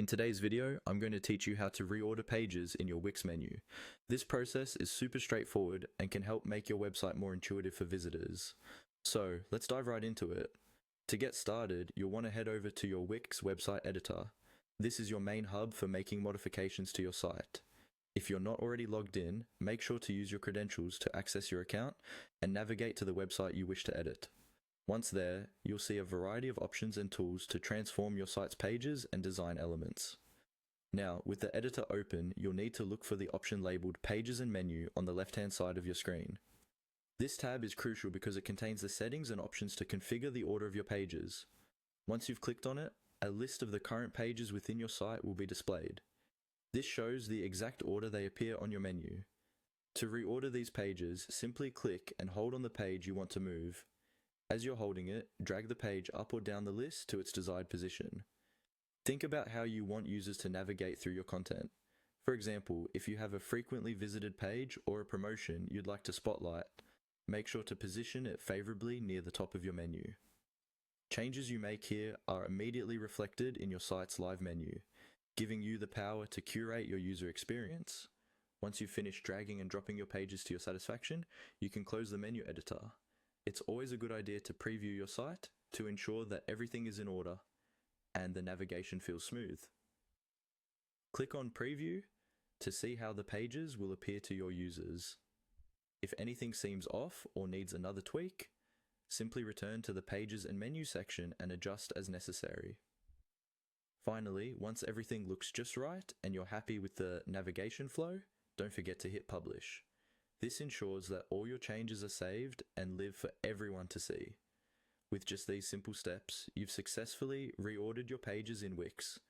In today's video, I'm going to teach you how to reorder pages in your Wix menu. This process is super straightforward and can help make your website more intuitive for visitors. So let's dive right into it. To get started, you'll want to head over to your Wix website editor. This is your main hub for making modifications to your site. If you're not already logged in, make sure to use your credentials to access your account and navigate to the website you wish to edit. Once there, you'll see a variety of options and tools to transform your site's pages and design elements. Now, with the editor open, you'll need to look for the option labeled Pages and Menu on the left-hand side of your screen. This tab is crucial because it contains the settings and options to configure the order of your pages. Once you've clicked on it, a list of the current pages within your site will be displayed. This shows the exact order they appear on your menu. To reorder these pages, simply click and hold on the page you want to move. As you're holding it, drag the page up or down the list to its desired position. Think about how you want users to navigate through your content. For example, if you have a frequently visited page or a promotion you'd like to spotlight, make sure to position it favorably near the top of your menu. Changes you make here are immediately reflected in your site's live menu, giving you the power to curate your user experience. Once you've finished dragging and dropping your pages to your satisfaction, you can close the menu editor. It's always a good idea to preview your site to ensure that everything is in order and the navigation feels smooth. Click on Preview to see how the pages will appear to your users. If anything seems off or needs another tweak, simply return to the Pages and Menu section and adjust as necessary. Finally, once everything looks just right and you're happy with the navigation flow, don't forget to hit Publish. This ensures that all your changes are saved and live for everyone to see. With just these simple steps, you've successfully reordered your pages in Wix,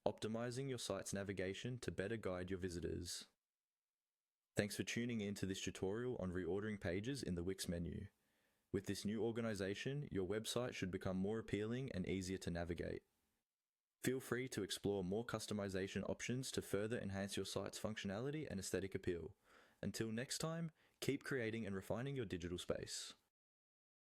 optimizing your site's navigation to better guide your visitors. Thanks for tuning in to this tutorial on reordering pages in the Wix menu. With this new organization, your website should become more appealing and easier to navigate. Feel free to explore more customization options to further enhance your site's functionality and aesthetic appeal. Until next time, keep creating and refining your digital space.